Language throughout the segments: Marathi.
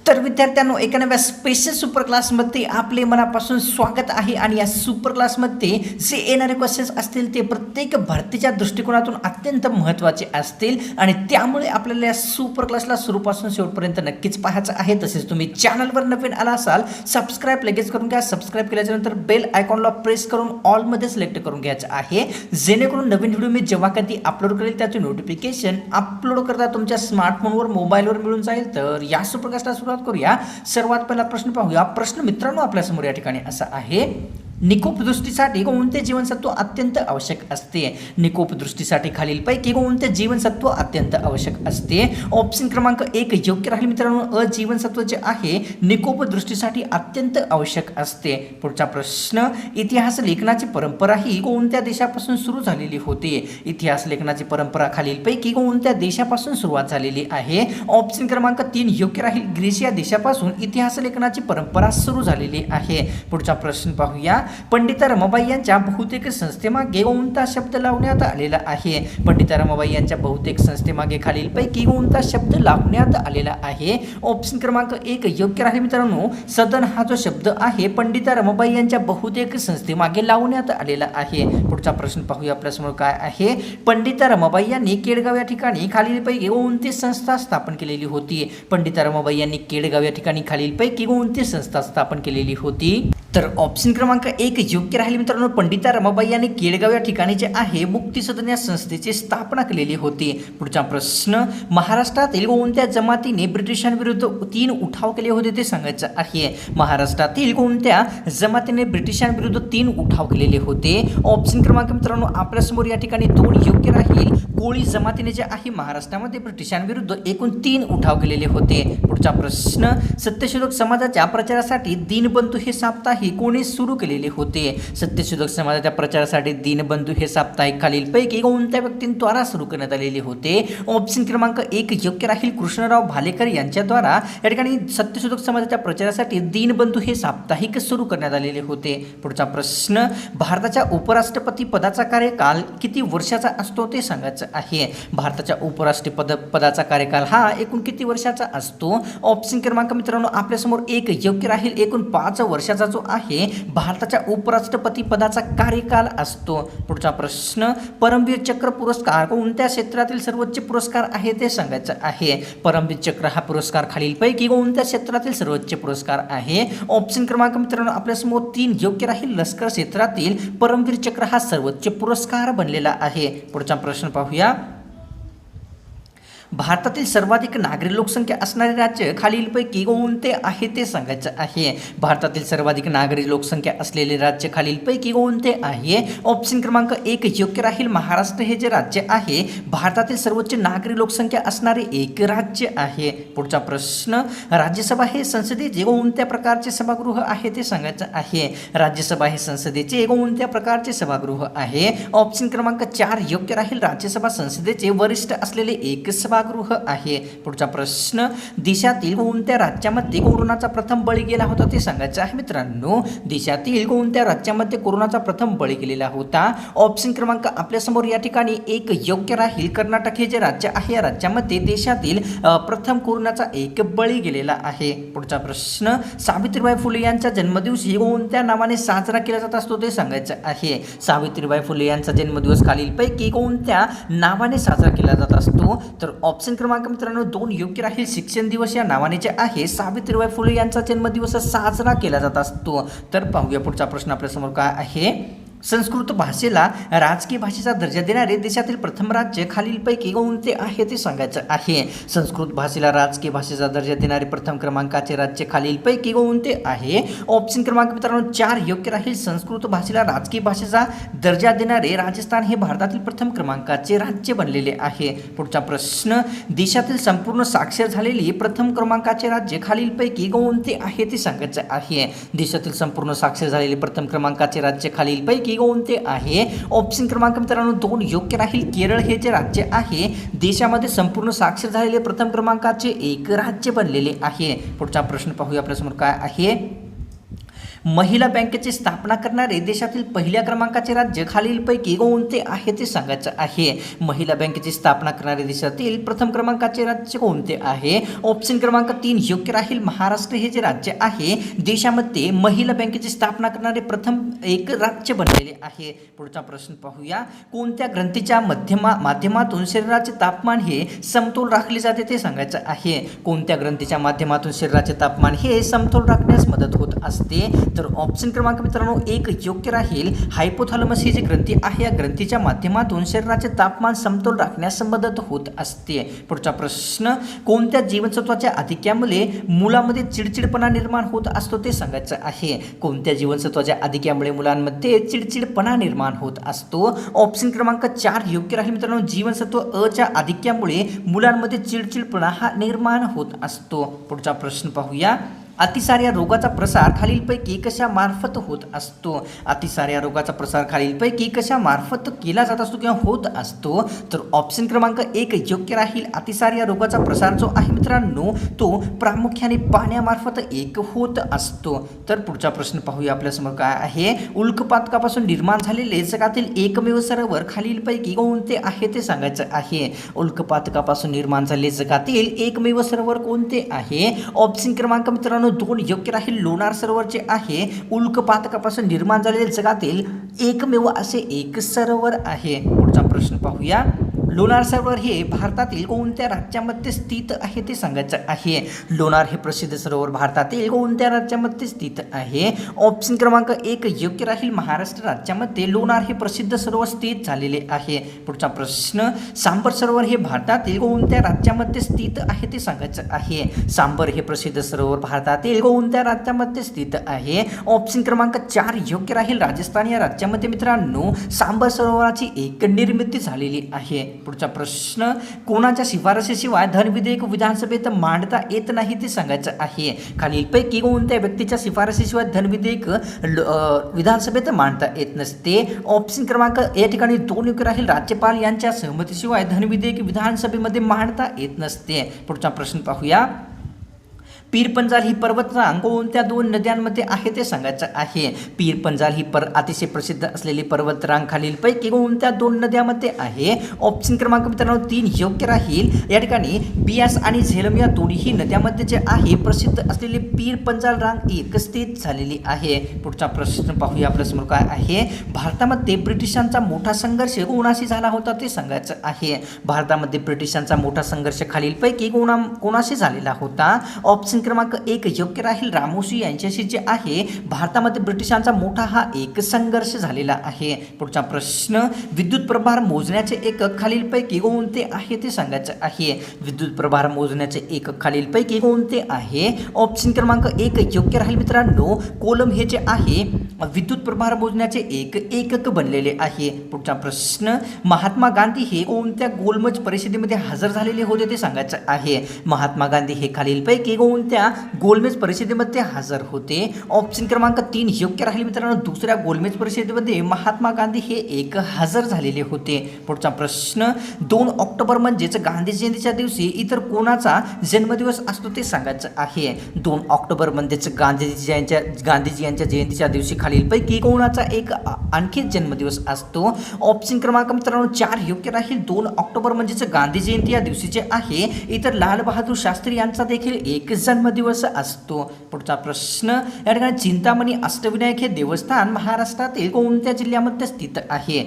तर विद्यार्थ्यांनो, एका नव्या स्पेशल सुपर क्लासमध्ये आपले मनापासून स्वागत आहे. आणि या सुपर क्लासमध्ये जे येणारे क्वेश्चन्स असतील ते प्रत्येक भरतीच्या दृष्टिकोनातून अत्यंत महत्त्वाचे असतील आणि त्यामुळे आपल्याला या सुपर क्लासला सुरूपासून शेवटपर्यंत नक्कीच पाहायचं आहे. तसेच तुम्ही चॅनलवर नवीन आला असाल, सबस्क्राईब लगेच करून घ्या. सबस्क्राईब केल्याच्यानंतर बेल आयकॉनला प्रेस करून ऑलमध्ये सिलेक्ट करून घ्यायचं आहे, जेणेकरून नवीन व्हिडिओ मी जेव्हा कधी अपलोड करेल त्याचे नोटिफिकेशन अपलोड करता तुमच्या स्मार्टफोनवर मोबाईलवर मिळून जाईल. तर या सुपर क्लासला सुरुवात करूया. सर्वात पहिला प्रश्न पाहूया. प्रश्न मित्रांनो आपल्यासमोर या ठिकाणी असा आहे: निकोप दृष्टीसाठी कोणते जीवनसत्व अत्यंत आवश्यक असते? निकोप दृष्टीसाठी खालीलपैकी कोणते जीवनसत्व अत्यंत आवश्यक असते? ऑप्शन क्रमांक 1 योग्य राहील मित्रांनो. अ जीवनसत्व जे आहे निकोप दृष्टीसाठी अत्यंत आवश्यक असते. पुढचा प्रश्न: इतिहास लेखनाची परंपरा ही कोणत्या देशापासून सुरू झालेली होती? इतिहास लेखनाची परंपरा खालीलपैकी कोणत्या देशापासून सुरुवात झालेली आहे? ऑप्शन क्रमांक 3 योग्य राहील. ग्रीस या देशापासून इतिहास लेखनाची परंपरा सुरू झालेली आहे. पुढचा प्रश्न पाहूया. पंडिता रमाबाई यांच्या बहुतेक संस्थेमागे कोणता शब्द लावण्यात आलेला आहे? पंडिता रमाबाई यांच्या बहुतेक संस्थेमागे खालीलपैकी कोणता शब्द लावण्यात आलेला आहे? ऑप्शन क्रमांक 1 योग्य राहील मित्रांनो. सदन हा जो शब्द आहे पंडिता रमाबाई यांच्या बहुतेक संस्थेमागे लावण्यात आलेला आहे. पुढचा प्रश्न पाहूया आपल्यासमोर काय आहे. पंडिता रमाबाई यांनी केडगाव या ठिकाणी खालीलपैकी कोणती संस्था स्थापन केलेली होती? पंडिता रमाबाई यांनी केडगाव या ठिकाणी खालीलपैकी कोणती संस्था स्थापन केलेली होती? तर ऑप्शन क्रमांक 1 योग्य राहील मित्रांनो. पंडिता रमाबाई यांनी केडगाव या ठिकाणी जे आहे मुक्ती सदन या संस्थेची स्थापना केलेली होती. पुढचा प्रश्न: महाराष्ट्रातील कोणत्या जमातीने ब्रिटिशांविरुद्ध 3 उठाव केले होते ते सांगायचं आहे? महाराष्ट्रातील कोणत्या जमातीने ब्रिटिशांविरुद्ध 3 उठाव केलेले होते? ऑप्शन क्रमांक मित्रांनो आपल्यासमोर या ठिकाणी 2 योग्य राहील. कोळी जमातीने जे आहे महाराष्ट्रामध्ये ब्रिटिशांविरुद्ध एकूण 3 उठाव केलेले होते. पुढचा प्रश्न: सत्यशोधक समाजाच्या प्रचारासाठी दीनबंधू हे साप्ताहिक कोणी सुरू केलेले होते? सत्यशोधक समाजाच्या प्रचारासाठी दीनबंधू हे साप्ताहिक खालीलपैकी कोणत्या व्यक्तींद्वारा सुरू करण्यात आलेले होते? ऑप्शन क्रमांक 1 योग्य राहील. कृष्णराव भालेकर यांच्याद्वारा या ठिकाणी सत्यशोधक समाजाच्या प्रचारासाठी दीनबंधू हे साप्ताहिक सुरू करण्यात आलेले होते. पुढचा प्रश्न: भारताच्या उपराष्ट्रपती पदाचा कार्यकाल किती वर्षाचा असतो ते सांगायचं आहे? भारताच्या उपराष्ट्रपती पदाचा कार्यकाल हा एकूण किती वर्षाचा असतो? ऑप्शन क्रमांक मित्रांनो आपल्यासमोर 1 योग्य राहील. एकूण 5 वर्षाचा जो आहे भारताच्या उपराष्ट्रपती पदाचा कार्यकाल असतो. पुढचा प्रश्न: परमवीर चक्र पुरस्कार कोणत्या क्षेत्रातील सर्वोच्च पुरस्कार आहे ते सांगायचं आहे? परमवीर चक्र हा पुरस्कार खालीलपैकी कोणत्या क्षेत्रातील सर्वोच्च पुरस्कार आहे? ऑप्शन क्रमांक मित्रांनो आपल्यासमोर 3 योग्य राहील. लष्कर क्षेत्रातील परमवीर चक्र हा सर्वोच्च पुरस्कार बनलेला आहे. पुढचा प्रश्न पाहूया. भारतातील सर्वाधिक नागरी लोकसंख्या असणारे राज्य खालीलपैकी कोणते आहे ते सांगायचं आहे? भारतातील सर्वाधिक नागरी लोकसंख्या असलेले राज्य खालीलपैकी कोणते आहे? ऑप्शन क्रमांक 1 योग्य राहील. महाराष्ट्र हे जे राज्य आहे भारतातील सर्वोच्च नागरी लोकसंख्या असणारे एक राज्य आहे. पुढचा प्रश्न: राज्यसभा हे संसदेचे कोणत्या प्रकारचे सभागृह आहे ते सांगायचं आहे? राज्यसभा हे संसदेचे कोणत्या प्रकारचे सभागृह आहे? ऑप्शन क्रमांक 4 योग्य राहील. राज्यसभा संसदेचे वरिष्ठ असलेले एक सभागृह आहे. पुढचा प्रश्न: देशातील कोणत्या राज्यामध्ये कोरोनाचा प्रथम बळी गेला होता ते सांगायचं आहे मित्रांनो? देशातील कोणत्या राज्यामध्ये कोरोनाचा प्रथम बळी गेलेला होता? ऑप्शन क्रमांक आपल्यासमोर या ठिकाणी 1 योग्य राहील. कर्नाटक हे जे राज्य आहे या राज्यामध्ये देशातील प्रथम कोरोनाचा एक बळी गेलेला आहे. पुढचा प्रश्न: सावित्रीबाई फुले यांचा जन्मदिवस कोणत्या नावाने साजरा केला जात असतो ते सांगायचं आहे? सावित्रीबाई फुले यांचा जन्मदिवस खालीलपैकी कोणत्या नावाने साजरा केला जात असतो? तर ऑप्शन क्रमांक मित्रांनो 2 योग्य राहील. शिक्षण दिवस या नावाने जे आहे सावित्रीबाई फुले यांचा जन्मदिवस साजरा केला जात असतो. तर पाहूया पुढचा प्रश्न आपल्यासमोर काय आहे. संस्कृत भाषेला राजकीय भाषेचा दर्जा देणारे देशातील प्रथम राज्य खालीलपैकी कोणते आहे ते सांगायचं आहे? संस्कृत भाषेला राजकीय भाषेचा दर्जा देणारे प्रथम क्रमांकाचे राज्य खालीलपैकी कोणते आहे? ऑप्शन क्रमांक मित्रांनो 4 योग्य राहील. संस्कृत भाषेला राजकीय भाषेचा दर्जा देणारे राजस्थान हे भारतातील प्रथम क्रमांकाचे राज्य बनलेले आहे. पुढचा प्रश्न: देशातील संपूर्ण साक्षर झालेली प्रथम क्रमांकाचे राज्य खालीलपैकी कोणते आहे ते सांगायचं आहे? देशातील संपूर्ण साक्षर झालेले प्रथम क्रमांकाचे राज्य खालीलपैकी कोणते आहे? ऑप्शन क्रमांक मित्रांनो 2 योग्य राहील. केरळ हे जे राज्य आहे देशामध्ये संपूर्ण साक्षर झालेले प्रथम क्रमांकाचे एक राज्य बनलेले आहे. पुढचा प्रश्न पाहूया आपल्यासमोर काय आहे. महिला बँकेची स्थापना करणारे देशातील पहिल्या क्रमांकाचे राज्य खालीलपैकी कोणते आहे ते सांगायचं आहे. महिला बँकेची स्थापना करणारे देशातील प्रथम क्रमांकाचे राज्य कोणते आहे? ऑप्शन क्रमांक 3 योग्य राहील. महाराष्ट्र हे जे राज्य आहे देशामध्ये महिला बँकेची स्थापना करणारे प्रथम एक राज्य बनलेले आहे. पुढचा प्रश्न पाहूया. कोणत्या ग्रंथीच्या माध्यमातून शरीराचे तापमान हे समतोल राखले जाते ते सांगायचं आहे. कोणत्या ग्रंथीच्या माध्यमातून शरीराचे तापमान हे समतोल राखण्यास मदत होत असते? तर ऑप्शन क्रमांक मित्रांनो 1 योग्य राहील. हायपोथॅलमस ही जी ग्रंथी आहे या ग्रंथीच्या माध्यमातून शरीराचे तापमान समतोल राखण्यास मदत होत असते. पुढचा प्रश्न. कोणत्या जीवनसत्वाच्या अधिक्यामुळे मुलांमध्ये चिडचिडपणा निर्माण होत असतो ते सांगायचं आहे. कोणत्या जीवनसत्वाच्या अधिक्यामुळे मुलांमध्ये चिडचिडपणा निर्माण होत असतो? ऑप्शन क्रमांक 4 योग्य राहील मित्रांनो. जीवनसत्व अ च्या अधिक्यामुळे मुलांमध्ये चिडचिडपणा हा निर्माण होत असतो. पुढचा प्रश्न पाहूया. अतिसार या रोगाचा प्रसार खालीलपैकी कशा मार्फत होत असतो? अतिसार या रोगाचा प्रसार खालीलपैकी कशा मार्फत केला जात असतो किंवा होत असतो? तर ऑप्शन क्रमांक 1 योग्य राहील. अतिसार या रोगाचा प्रसार जो आहे मित्रांनो तो प्रामुख्याने पाण्यामार्फत होत असतो. तर पुढचा प्रश्न पाहूया आपल्यासमोर काय आहे. उल्कापातकापासून निर्माण झालेले जगातील एकमेव सरोवर खालीलपैकी कोणते आहे ते सांगायचं आहे. उल्कापातकापासून निर्माण झालेले जगातील एकमेव सरोवर कोणते आहे? ऑप्शन क्रमांक मित्रांनो 2 योग्य राहील. लोणार सरोवर जे आहे उल्कापातकापासून निर्माण झालेले जगातील एकमेव असे एक सरोवर आहे. पुढचा प्रश्न पाहूया. लोणार सरोवर हे भारतातील कोणत्या राज्यामध्ये स्थित आहे ते सांगायचं आहे. लोणार हे प्रसिद्ध सरोवर भारतातील कोणत्या राज्यामध्ये स्थित आहे? ऑप्शन क्रमांक 1 योग्य राहील. महाराष्ट्र राज्यामध्ये लोणार हे प्रसिद्ध सरोवर स्थित झालेले आहे. पुढचा प्रश्न. सांबर सरोवर हे भारतातील कोणत्या राज्यामध्ये स्थित आहे ते सांगायचं आहे. सांबर हे प्रसिद्ध सरोवर भारतातील कोणत्या राज्यामध्ये स्थित आहे? ऑप्शन क्रमांक 4 योग्य राहील. राजस्थान या राज्यामध्ये मित्रांनो सांबर सरोवराची एक निर्मिती झालेली आहे. पुढचा प्रश्न. कोणाच्या शिफारशीशिवाय धन विधेयक विधानसभेत मांडता येत नाही ते सांगायचं आहे. खालीलपैकी कोणत्या व्यक्तीच्या शिफारशीशिवाय धन विधेयक विधानसभेत मांडता येत नसते? ऑप्शन क्रमांक या ठिकाणी 2 योग्य राहील. राज्यपाल यांच्या सहमतीशिवाय धन विधेयक विधानसभेमध्ये मांडता येत नसते. पुढचा प्रश्न पाहूया. पीर पंजाल ही पर्वतरांग कोणत्या 2 नद्यांमध्ये आहे ते सांगायचं आहे. पीर पंजाल ही अतिशय प्रसिद्ध असलेली पर्वतरांग खालीलपैकी कोणत्या 2 नद्यांमध्ये आहे? ऑप्शन क्रमांक मित्रांनो 3 योग्य राहील. या ठिकाणी बियास आणि झेलम या दोन्ही नद्यांमध्ये जे आहे प्रसिद्ध असलेली पीर पंजाल रांग एक स्थित झालेली आहे. पुढचा प्रश्न पाहूया आपल्यासमोर काय आहे. भारतामध्ये ब्रिटिशांचा मोठा संघर्ष कोणाशी झाला होता ते सांगायचं आहे. भारतामध्ये ब्रिटिशांचा मोठा संघर्ष खालीलपैकी कोणाशी झालेला होता? ऑप्शन क्रमांक 1 योग्य राहील. रामोशी यांच्याशी जे आहे भारतामध्ये ब्रिटिशांचा मोठा हा एक संघर्ष झालेला आहे. पुढचा प्रश्न. विद्युत प्रभार मोजण्याचे एकक खालीलपैकी कोणते आहे ते सांगायचं आहे. विद्युत प्रभार मोजण्याचे एकक खालीलपैकी कोणते आहे? ऑप्शन क्रमांक 1 योग्य राहील मित्रांनो. कोलम हे जे आहे विद्युत प्रभार मोजण्याचे एकक बनलेले आहे. पुढचा प्रश्न. महात्मा गांधी हे कोणत्या गोलमेज परिषदेमध्ये हजर झालेले होते ते सांगायचं आहे. महात्मा गांधी हे खालीलपैकी कोणत्या गोलमेज परिषदेमध्ये हजर होते? ऑप्शन क्रमांक 3 योग्य राहील मित्रांनो. दुसऱ्या गोलमेज परिषदेमध्ये महात्मा गांधी हे हजर झालेले होते. पुढचा प्रश्न. 2 ऑक्टोबर म्हणजेच गांधी जयंतीच्या दिवशी इतर कोणाचा जन्मदिवस असतो ते सांगायचं आहे. 2 ऑक्टोबर म्हणजेच गांधीजी यांच्या जयंतीच्या दिवशी खालीलपैकी कोणाचा आणखी जन्मदिवस असतो? ऑप्शन क्रमांक मित्रांनो 4 योग्य राहील. 2 ऑक्टोबर म्हणजेच गांधी जयंती या दिवशी जे आहे इतर लाल बहादूर शास्त्री यांचा देखील एक जन्मदिवस असतो. पुढचा प्रश्न. या ठिकाणी चिंतामणी अष्टविनायक हे देवस्थान महाराष्ट्रातील कोणत्या जिल्ह्यामध्ये स्थित आहे?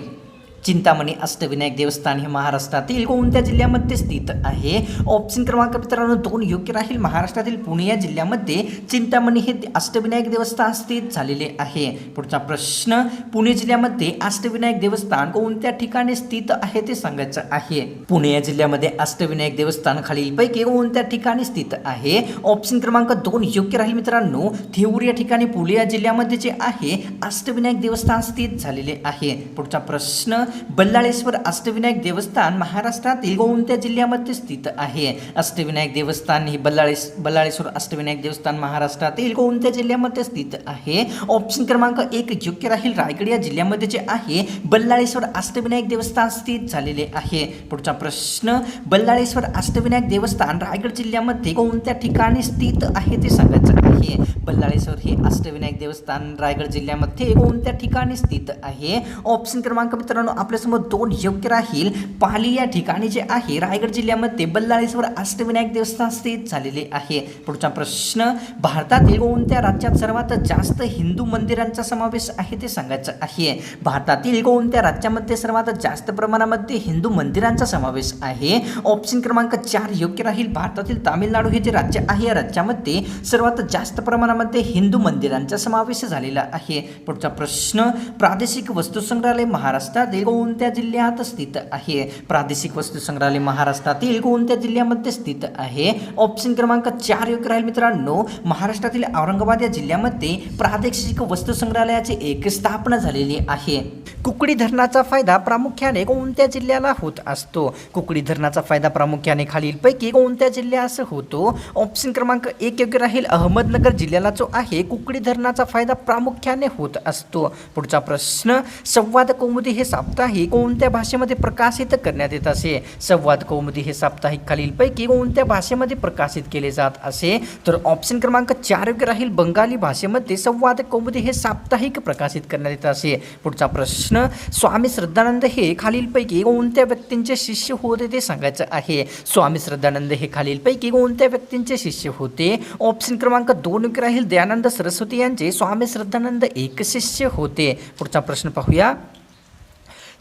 चिंतामणी अष्टविनायक देवस्थान हे महाराष्ट्रातील कोणत्या जिल्ह्यामध्ये स्थित आहे? ऑप्शन क्रमांक मित्रांनो 2 योग्य राहील. महाराष्ट्रातील पुणे या जिल्ह्यामध्ये चिंतामणी हे अष्टविनायक देवस्थान स्थित झालेले आहे. पुढचा प्रश्न. पुणे जिल्ह्यामध्ये अष्टविनायक देवस्थान कोणत्या ठिकाणी स्थित आहे ते सांगायचं आहे. पुणे या जिल्ह्यामध्ये अष्टविनायक देवस्थान खालीलपैकी कोणत्या ठिकाणी स्थित आहे? ऑप्शन क्रमांक 2 योग्य राहील मित्रांनो. थेऊर या ठिकाणी पुणे या जिल्ह्यामध्ये जे आहे अष्टविनायक देवस्थान स्थित झालेले आहे. पुढचा प्रश्न. बल्लाळेश्वर अष्टविनायक देवस्थान महाराष्ट्रातील कोणत्या जिल्ह्यामध्ये स्थित आहे? अष्टविनायक देवस्थान ही बल्लाळेश्वर अष्टविनायक देवस्थान महाराष्ट्रातील कोणत्या जिल्ह्यामध्ये स्थित आहे? ऑप्शन क्रमांक 1 योग्य राहील. रायगड या जिल्ह्यामध्ये जे आहे बल्लाळेश्वर अष्टविनायक देवस्थान स्थित झालेले आहे. पुढचा प्रश्न, बल्लाळेश्वर अष्टविनायक देवस्थान रायगड जिल्ह्यामध्ये कोणत्या ठिकाणी स्थित आहे ते सांगायचं आहे. बल्लाळेश्वर हे अष्टविनायक देवस्थान रायगड जिल्ह्यामध्ये कोणत्या ठिकाणी स्थित आहे? ऑप्शन क्रमांक मित्रांनो आपल्यासमोर 2 योग्य राहील. पाली या ठिकाणी जे आहे रायगड जिल्ह्यामध्ये बल्लाळेश्वर अष्टविनायक देवस्थान स्थित झालेले आहे. पुढचा प्रश्न, भारतातील कोणत्या राज्यात सर्वात जास्त हिंदू मंदिरांचा समावेश आहे ते सांगायचं आहे. भारतातील कोणत्या राज्यामध्ये सर्वात जास्त प्रमाणामध्ये हिंदू मंदिरांचा समावेश आहे? ऑप्शन क्रमांक 4 योग्य राहील. भारतातील तामिळनाडू हे जे राज्य आहे या राज्यामध्ये सर्वात जास्त प्रमाणामध्ये हिंदू मंदिरांचा समावेश झालेला आहे. पुढचा प्रश्न, प्रादेशिक वस्तू संग्रहालय महाराष्ट्रातील कोणत्या जिल्ह्यात स्थित आहे? प्रादेशिक वस्तू संग्रहालय महाराष्ट्रातील कोणत्या जिल्ह्यामध्ये स्थित आहे? ऑप्शन क्रमांक 4 योग्य राहील मित्रांनो. महाराष्ट्रातील औरंगाबाद या जिल्ह्यामध्ये प्रादेशिक वस्तू संग्रहालयाची एक स्थापना झालेली आहे. कुकडी धरणाचा फायदा प्रामुख्याने कोणत्या जिल्ह्याला होत असतो? कुकडी धरणाचा फायदा प्रामुख्याने खालीलपैकी कोणत्या जिल्ह्यास होतो? ऑप्शन क्रमांक 1 योग्य राहील. अहमदनगर जिल्ह्याला जो आहे कुकडी धरणाचा फायदा प्रामुख्याने होत असतो. पुढचा प्रश्न, संवाद कौमुदी हे साप्ताहिक कोणत्या भाषेमध्ये प्रकाशित करण्यात येत असे? संवाद कौमुदी हे साप्ताहिक खालीलपैकी कोणत्या भाषेमध्ये प्रकाशित केले जात असे? तर ऑप्शन क्रमांक 4 योग्य राहील. बंगाली भाषेमध्ये संवाद कौमुदी हे साप्ताहिक प्रकाशित करण्यात येत असे. पुढचा प्रश्न, स्वामी श्रद्धानंद हे खालीलपैकी कोणत्या व्यक्तींचे शिष्य होते ते सांगायचं आहे. स्वामी श्रद्धानंद हे खालीलपैकी कोणत्या व्यक्तींचे शिष्य होते? ऑप्शन क्रमांक 2 योग्य राहील. दयानंद सरस्वती यांचे स्वामी श्रद्धानंद एक शिष्य होते. पुढचा प्रश्न पाहूया.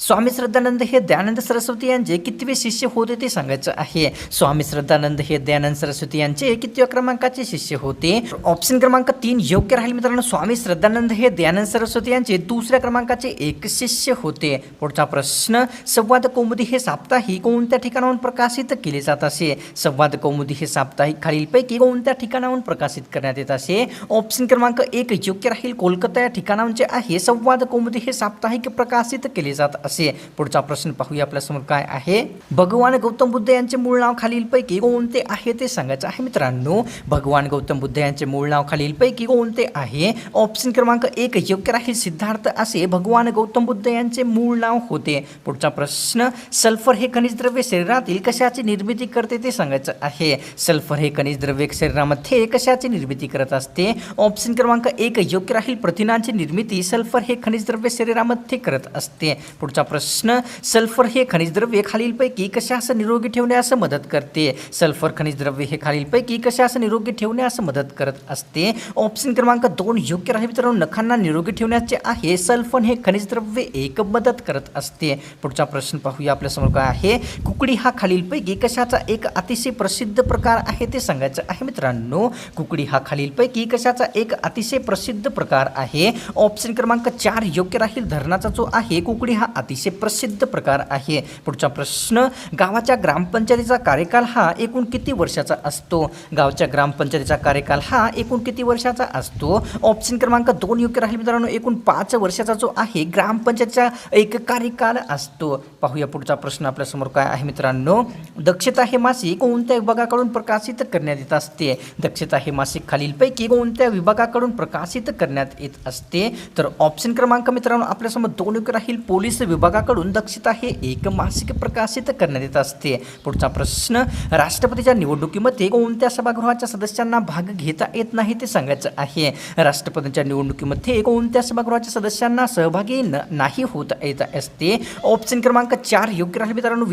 स्वामी श्रद्धानंद हे दयानंद सरस्वती यांचे कितवे शिष्य होते ते सांगायचं आहे. स्वामी श्रद्धानंद हे दयानंद सरस्वती यांचे कितव्या क्रमांकाचे शिष्य होते? ऑप्शन क्रमांक 3 योग्य राहील मित्रांनो. स्वामी श्रद्धानंद हे दयानंद सरस्वती यांचे दुसऱ्या क्रमांकाचे एक शिष्य होते. पुढचा प्रश्न, संवाद कौमुदी हे साप्ताहिक कोणत्या ठिकाणाहून प्रकाशित केले जात असे? संवाद कौमुदी हे साप्ताहिक खालीलपैकी कोणत्या ठिकाणाहून प्रकाशित करण्यात येत असे? ऑप्शन क्रमांक 1 योग्य राहील. कोलकाता या ठिकाणाहून जे आहे संवाद कौमुदी हे साप्ताहिक प्रकाशित केले जात असे. पुढचा प्रश्न पाहूया आपल्यासमोर काय आहे. भगवान गौतम बुद्ध यांचे मूळ नाव खालीलपैकी कोणते आहे ते सांगायचं आहे मित्रांनो. भगवान गौतम बुद्ध यांचे मूळ नाव खालीलपैकी कोणते आहे? ऑप्शन क्रमांक 1 योग्य राहील. सिद्धार्थ असे भगवान गौतम बुद्ध यांचे मूळ नाव होते. पुढचा प्रश्न, सल्फर हे खनिज द्रव्य शरीरातील कशाची निर्मिती करते ते सांगायचं आहे. सल्फर हे खनिज द्रव्य शरीरामध्ये कशाची निर्मिती करत असते? ऑप्शन क्रमांक 1 योग्य राहील. प्रथिनांची निर्मिती सल्फर हे खनिज द्रव्य शरीरामध्ये करत असते. पुढचा प्रश्न, सल्फर हे खनिज द्रव्य खालीलपैकी कशास निरोगी ठेवण्यास मदत करते? सल्फर खनिज द्रव्य हे खालीलपैकी कशास निरोगी ठेवण्यास मदत करत असते? ऑप्शन क्रमांक 2 योग्य राहील मित्रांनो. नखांना निरोगी ठेवण्याचे आहे सल्फर हे खनिज द्रव्य एक मदत करत असते. पुढचा प्रश्न पाहूया आपल्यासमोर काय आहे. कुकडी हा खालीलपैकी कशाचा एक अतिशय प्रसिद्ध प्रकार आहे ते सांगायचं आहे मित्रांनो. कुकडी हा खालीलपैकी कशाचा एक अतिशय प्रसिद्ध प्रकार आहे? ऑप्शन क्रमांक 4 योग्य राहील. धरणाचा जो आहे कुकडी हा अतिशय प्रसिद्ध प्रकार आहे. पुढचा प्रश्न, गावाच्या ग्रामपंचायतीचा कार्यकाल हा एकूण किती वर्षाचा असतो? गावच्या ग्रामपंचायतीचा कार्यकाल हा एकूण किती वर्षाचा असतो? ऑप्शन क्रमांक 2 योग्य राहील मित्रांनो. एकूण 5 वर्षाचा जो आहे ग्रामपंचायतीचा एक कार्यकाल असतो. पाहूया पुढचा प्रश्न आपल्यासमोर काय आहे मित्रांनो. दक्षता हे मासिक कोणत्या विभागाकडून प्रकाशित करण्यात येत असते? दक्षता हे मासिक खालीलपैकी कोणत्या विभागाकडून प्रकाशित करण्यात येत असते? तर ऑप्शन क्रमांक मित्रांनो आपल्यासमोर 2 योग्य राहील. पोलीस विभागाकडून दक्षता हे एक मासिक प्रकाशित करण्यात येत असते. पुढचा प्रश्न, राष्ट्रपतीच्या निवडणुकीमध्ये कोणत्या सभागृहाच्या सदस्यांना भाग घेता येत नाही ते सांगायचं आहे. राष्ट्रपतीच्या निवडणुकीमध्ये कोणत्या सभागृहाच्या सदस्यांना सहभागी नाही होता येत असते? ऑप्शन क्रमांक 4 योग्य राहील मित्रांनो.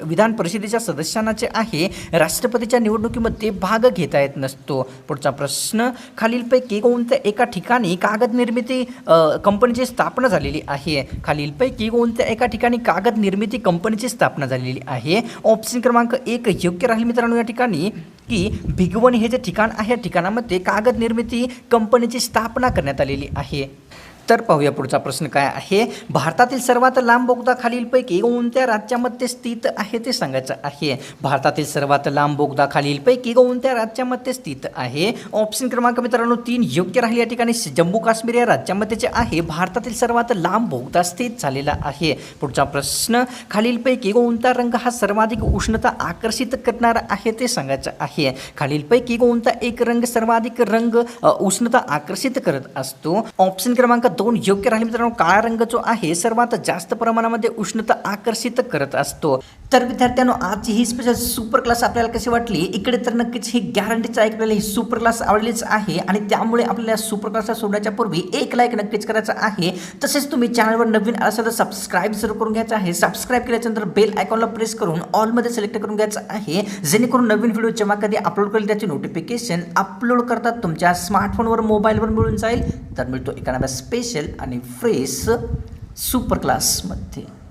विधान परिषदेच्या सदस्यांना जे आहे राष्ट्रपतीच्या निवडणुकीमध्ये भाग घेता येत नसतो. पुढचा प्रश्न, खालीलपैकी कोणत्या एका ठिकाणी कागद निर्मिती कंपनीची स्थापना झालेली आहे? खालीलपैकी कोणत्या एका ठिकाणी कागद निर्मिती कंपनीची स्थापना झालेली आहे? ऑप्शन क्रमांक 1 योग्य राहील मित्रांनो. या ठिकाणी की भिगवण हे जे ठिकाण आहे ठिकाणामध्ये कागद निर्मिती कंपनीची स्थापना करण्यात आलेली आहे. तर पाहूया पुढचा प्रश्न काय आहे. भारतातील सर्वात लांब बोगदा खालीलपैकी कोणत्या राज्यामध्ये स्थित आहे ते सांगायचं आहे. भारतातील सर्वात लांब बोगदा खालीलपैकी कोणत्या राज्यामध्ये स्थित आहे. ऑप्शन क्रमांक मित्रांनो 3 योग्य राहील. या ठिकाणी जम्मू काश्मीर या राज्यामध्ये जे आहे भारतातील सर्वात लांब बोगदा स्थित झालेला आहे. पुढचा प्रश्न खालीलपैकी कोणता रंग हा सर्वाधिक उष्णता आकर्षित करणारा आहे ते सांगायचं आहे. खालीलपैकी कोणता एक रंग सर्वाधिक उष्णता आकर्षित करत असतो. ऑप्शन क्रमांक 2 योग्य राहील मित्रांनो. काळा रंग जो आहे सर्वात जास्त प्रमाणामध्ये उष्णता आकर्षित करत असतो. तर विद्यार्थ्यांनो आजची ही स्पेशल सुपर क्लास आपल्याला कशी वाटली. इकडे तर नक्कीच ही गॅरंटीच आहे आपल्याला ही सुपर क्लास आवडलीच आहे आणि त्यामुळे आपल्याला सुपर क्लासला सोडण्याच्या पूर्वी एक लाईक नक्कीच करायचा आहे. तसेच तुम्ही चॅनलवर नवीन असाल तर सबस्क्राईब जरूर करून घ्यायचं आहे. सबस्क्राईब केल्यानंतर बेल आयकॉनला प्रेस करून ऑलमध्ये सिलेक्ट करून घ्यायचं आहे, जेणेकरून नवीन व्हिडिओ जेव्हा कधी अपलोड करेल त्याची नोटिफिकेशन अपलोड करतात तुमच्या स्मार्टफोनवर मोबाईलवर मिळून जाईल. तर मिळतो एका नव्या स्पेशल आणि फ्रेश सुपर क्लासमध्ये.